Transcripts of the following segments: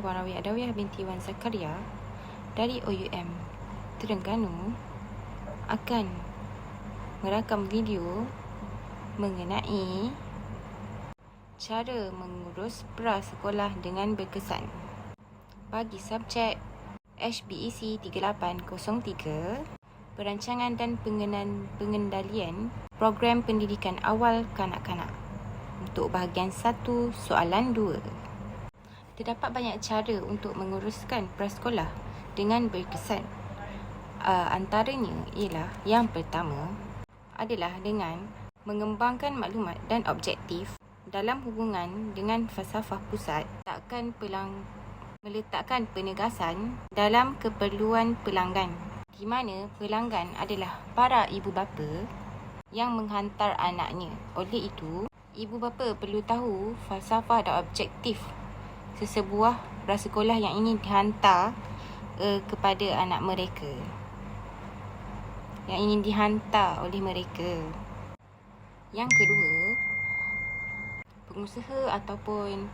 Puan Rawi Adawiyah binti Wan Zakaria dari OUM Terengganu akan merakam video mengenai cara mengurus prasekolah dengan berkesan bagi subjek HBEC 3803 Perancangan dan Pengendalian Program Pendidikan Awal Kanak-kanak. Untuk bahagian 1, soalan 2. Terdapat banyak cara untuk menguruskan prasekolah dengan berkesan. Antaranya ialah yang pertama adalah dengan mengembangkan maklumat dan objektif dalam hubungan dengan falsafah pusat, meletakkan penegasan dalam keperluan pelanggan, di mana pelanggan adalah para ibu bapa yang menghantar anaknya. Oleh itu, ibu bapa perlu tahu falsafah dan objektif sesebuah prasekolah yang ingin dihantar kepada anak mereka, yang ingin dihantar oleh mereka. Yang kedua, pengusaha ataupun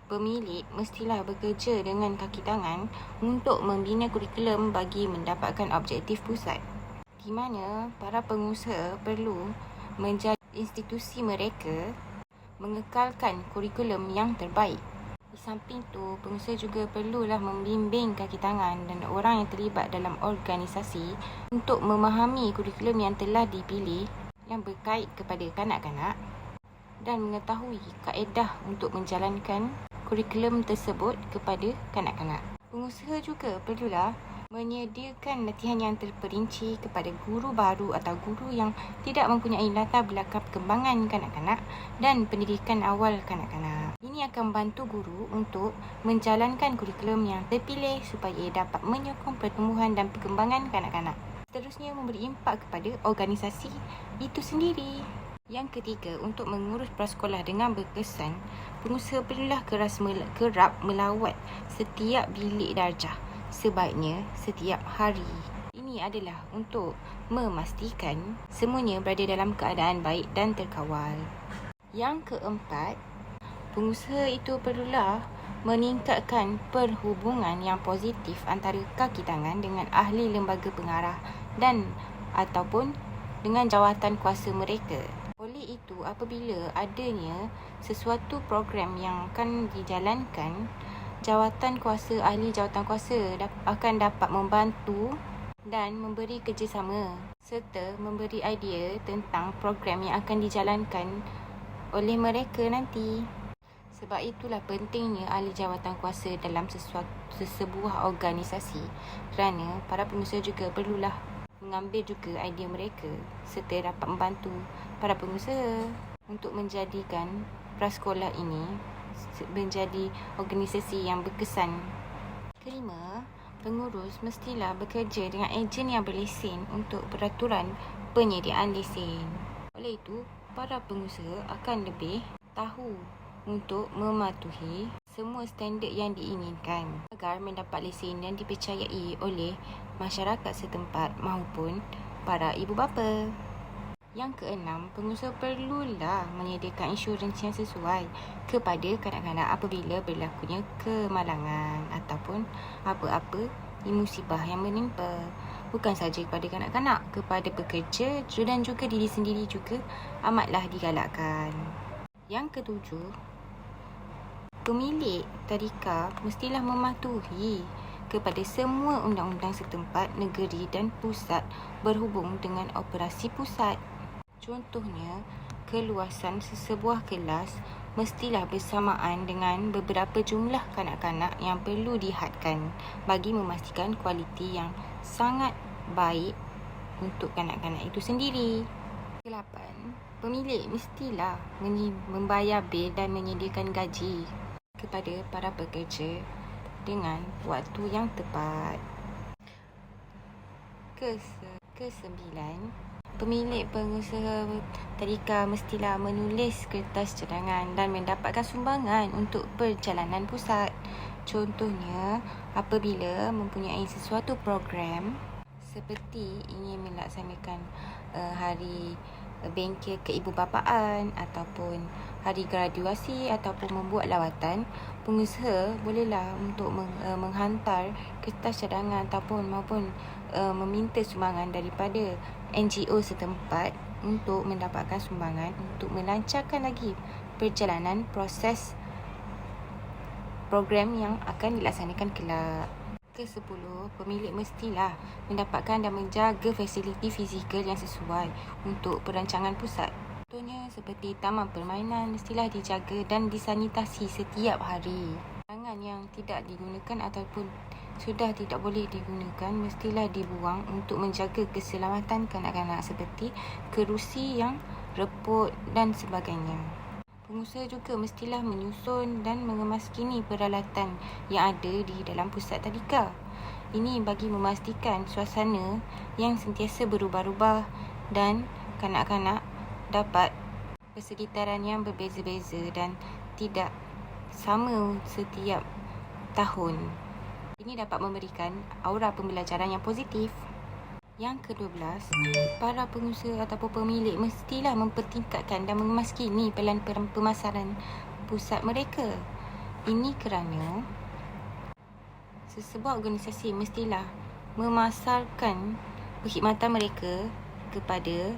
pemilik mestilah bekerja dengan kaki tangan untuk membina kurikulum bagi mendapatkan objektif pusat, di mana para pengusaha perlu menjaga institusi mereka mengekalkan kurikulum yang terbaik. Di samping itu, pengusaha juga perlulah membimbing kaki tangan dan orang yang terlibat dalam organisasi untuk memahami kurikulum yang telah dipilih yang berkait kepada kanak-kanak dan mengetahui kaedah untuk menjalankan kurikulum tersebut kepada kanak-kanak. Pengusaha juga perlulah menyediakan latihan yang terperinci kepada guru baru atau guru yang tidak mempunyai latar belakang perkembangan kanak-kanak dan pendidikan awal kanak-kanak. Ini akan membantu guru untuk menjalankan kurikulum yang terpilih supaya dapat menyokong pertumbuhan dan perkembangan kanak-kanak. Seterusnya, memberi impak kepada organisasi itu sendiri. Yang ketiga, untuk mengurus prasekolah dengan berkesan, pengusaha perlulah kerap melawat setiap bilik darjah, sebaiknya setiap hari. Ini adalah untuk memastikan semuanya berada dalam keadaan baik dan terkawal. Yang keempat, pengusaha itu perlulah meningkatkan perhubungan yang positif antara kaki tangan dengan ahli lembaga pengarah dan ataupun dengan jawatan kuasa mereka. Oleh itu, apabila adanya sesuatu program yang akan dijalankan, ahli jawatan kuasa akan dapat membantu dan memberi kerjasama serta memberi idea tentang program yang akan dijalankan oleh mereka nanti. Sebab itulah pentingnya ahli jawatan kuasa dalam sesebuah organisasi, kerana para pengusaha juga perlulah mengambil juga idea mereka serta dapat membantu para pengusaha untuk menjadikan prasekolah ini menjadi organisasi yang berkesan. Kelima, pengurus mestilah bekerja dengan ejen yang berlesen untuk peraturan penyediaan lesen. Oleh itu, para pengusaha akan lebih tahu untuk mematuhi semua standard yang diinginkan agar mendapat lesen dan dipercayai oleh masyarakat setempat maupun para ibu bapa. Yang keenam, pengusaha perlulah menyediakan insurans yang sesuai kepada kanak-kanak apabila berlakunya kemalangan ataupun apa-apa musibah yang menimpa. Bukan saja kepada kanak-kanak, kepada pekerja dan juga diri sendiri juga amatlah digalakkan. Yang ketujuh, pemilik tadika mestilah mematuhi kepada semua undang-undang setempat, negeri dan pusat berhubung dengan operasi pusat. Contohnya, keluasan sesebuah kelas mestilah bersamaan dengan beberapa jumlah kanak-kanak yang perlu dihadkan bagi memastikan kualiti yang sangat baik untuk kanak-kanak itu sendiri. 8. Pemilik mestilah membayar bil dan menyediakan gaji kepada para pekerja dengan waktu yang tepat. Kesembilan, pemilik pengusaha tadika mestilah menulis kertas cadangan dan mendapatkan sumbangan untuk perjalanan pusat. Contohnya, apabila mempunyai sesuatu program seperti ingin melaksanakan hari bengkel keibubapaan ataupun hari graduasi ataupun membuat lawatan, pengusaha bolehlah untuk menghantar kertas cadangan maupun meminta sumbangan daripada NGO setempat untuk mendapatkan sumbangan untuk melancarkan lagi perjalanan proses program yang akan dilaksanakan kelak. Ke-10, pemilik mestilah mendapatkan dan menjaga fasiliti fizikal yang sesuai untuk perancangan pusat. Contohnya seperti taman permainan mestilah dijaga dan disanitasi setiap hari. Barangan yang tidak digunakan ataupun sudah tidak boleh digunakan mestilah dibuang untuk menjaga keselamatan kanak-kanak seperti kerusi yang reput dan sebagainya. Pengusaha juga mestilah menyusun dan mengemaskini peralatan yang ada di dalam pusat tadika. Ini bagi memastikan suasana yang sentiasa berubah-ubah dan kanak-kanak dapat persekitaran yang berbeza-beza dan tidak sama setiap tahun. Ini dapat memberikan aura pembelajaran yang positif. Yang ke-12, para pengusaha ataupun pemilik mestilah mempertingkatkan dan mengemaskini pelan pemasaran pusat mereka. Ini kerana sesebuah organisasi mestilah memasarkan perkhidmatan mereka kepada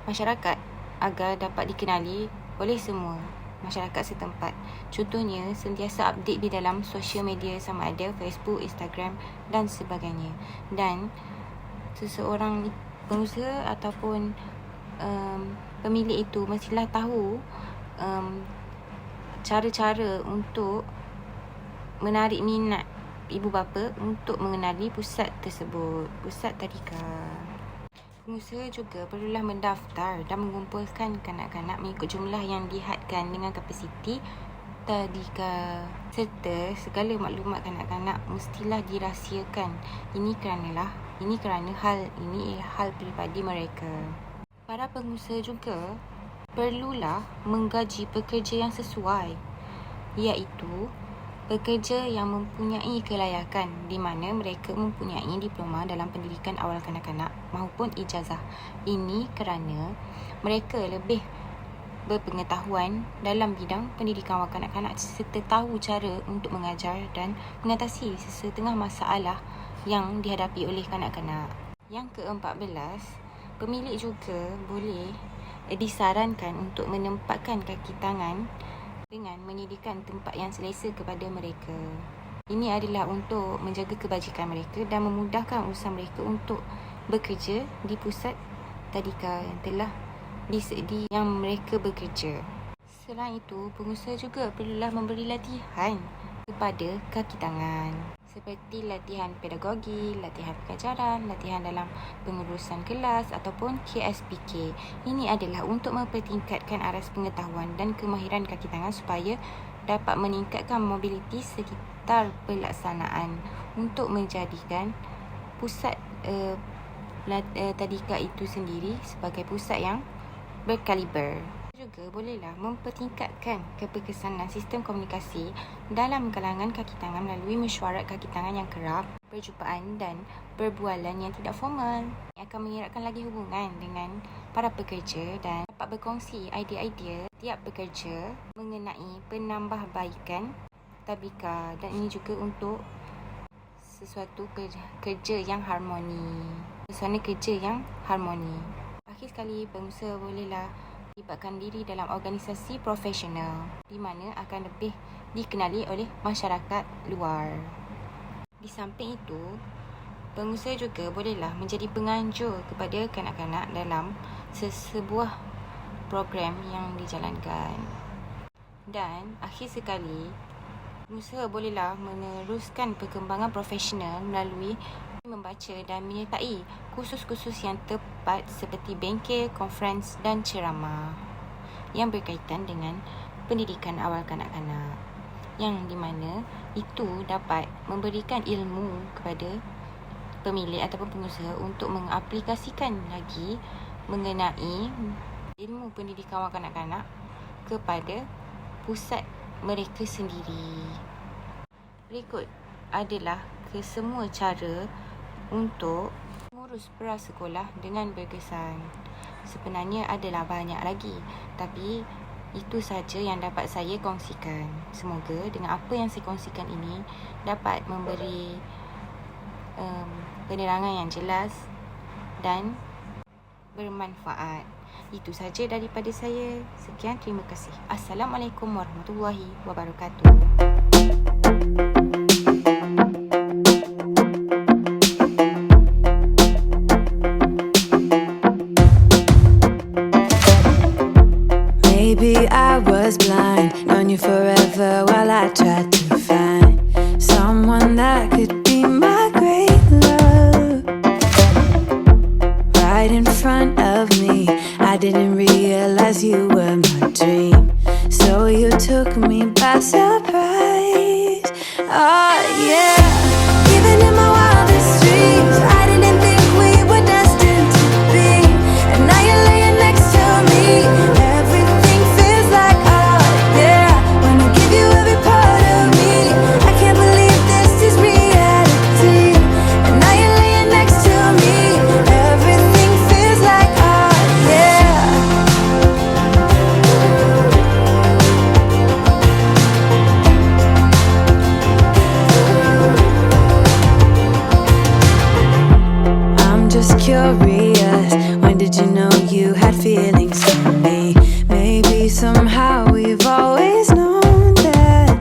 masyarakat agar dapat dikenali oleh semua masyarakat setempat. Contohnya, sentiasa update di dalam sosial media sama ada Facebook, Instagram dan sebagainya. Dan seseorang pengusaha ataupun pemilik itu mestilah tahu cara-cara untuk menarik minat ibu bapa untuk mengenali pusat tersebut, pusat tadika. Pengusaha juga perlulah mendaftar dan mengumpulkan kanak-kanak mengikut jumlah yang dihadkan dengan kapasiti tadika, serta segala maklumat kanak-kanak mestilah dirahsiakan. Ini kerana hal ini ialah hal peribadi mereka. Para pengusaha juga perlulah menggaji pekerja yang sesuai, iaitu pekerja yang mempunyai kelayakan di mana mereka mempunyai diploma dalam pendidikan awal kanak-kanak maupun ijazah. Ini kerana mereka lebih berpengetahuan dalam bidang pendidikan awal kanak-kanak serta tahu cara untuk mengajar dan mengatasi sesetengah masalah yang dihadapi oleh kanak-kanak. Yang ke-14, pemilik juga boleh disarankan untuk menempatkan kaki tangan dengan menyediakan tempat yang selesa kepada mereka. Ini adalah untuk menjaga kebajikan mereka dan memudahkan urusan mereka untuk bekerja di pusat tadika yang telah disedi yang mereka bekerja. Selain itu, pengusaha juga perlulah memberi latihan kepada kaki tangan seperti latihan pedagogi, latihan pengajaran, latihan dalam pengurusan kelas ataupun KSPK. Ini adalah untuk mempertingkatkan aras pengetahuan dan kemahiran kaki tangan supaya dapat meningkatkan mobiliti sekitar pelaksanaan untuk menjadikan pusat tadika itu sendiri sebagai pusat yang berkaliber. Juga bolehlah mempertingkatkan keberkesanan sistem komunikasi dalam kalangan kaki tangan melalui mesyuarat kaki tangan yang kerap, perjumpaan dan perbualan yang tidak formal. Ia akan mengeratkan lagi hubungan dengan para pekerja dan dapat berkongsi idea-idea tiap pekerja mengenai penambahbaikan tadika, dan ini juga untuk sesuatu kerja yang harmoni, suasana kerja yang harmoni. Akhir sekali, pengusaha bolehlah melibatkan diri dalam organisasi profesional di mana akan lebih dikenali oleh masyarakat luar. Di samping itu, pengusaha juga bolehlah menjadi penganjur kepada kanak-kanak dalam sebuah program yang dijalankan. Dan akhir sekali, pengusaha bolehlah meneruskan perkembangan profesional melalui membaca dan menyertai kursus-kursus yang tepat seperti bengkel, konferens dan ceramah yang berkaitan dengan pendidikan awal kanak-kanak, yang di mana itu dapat memberikan ilmu kepada pemilik ataupun pengusaha untuk mengaplikasikan lagi mengenai ilmu pendidikan awal kanak-kanak kepada pusat mereka sendiri. Berikut adalah kesemua cara untuk mengurus prasekolah dengan berkesan. Sebenarnya adalah banyak lagi, tapi itu saja yang dapat saya kongsikan. Semoga dengan apa yang saya kongsikan ini dapat memberi penerangan yang jelas dan bermanfaat. Itu saja daripada saya. Sekian, terima kasih. Assalamualaikum warahmatullahi wabarakatuh. Maybe I was blind, known you forever while I tried to find someone that could be my great love. Right in front of me, I didn't realize you were my dream, so you took me by surprise. Oh yeah, even in my wildest dreams, I didn't think we were destined to be, and now you're laying next to me. Everything feels like oh yeah, wanna give you every part of me. I can't believe this is reality, and now you're laying next to me. Everything feels like oh yeah. I'm just curious, when did you know you had feelings for me? Maybe somehow we've always known that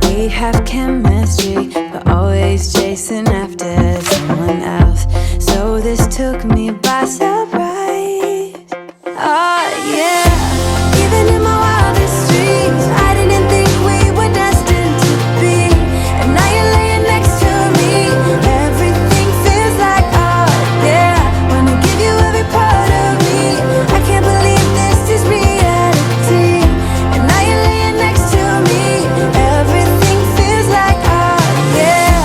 we have chemistry, but always chasing after someone else. So this took me by surprise. Oh yeah, even in my wildest dreams, I didn't think we were destined to be, and now you're laying next to me. Everything feels like oh yeah, wanna give you every part of me. I can't believe this is reality, and now you're laying next to me. Everything feels like oh yeah.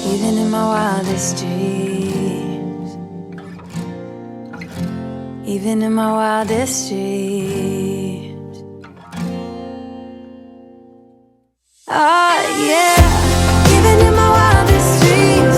Even in my wildest dreams, even in my wildest dreams. Oh yeah, even in my wildest dreams.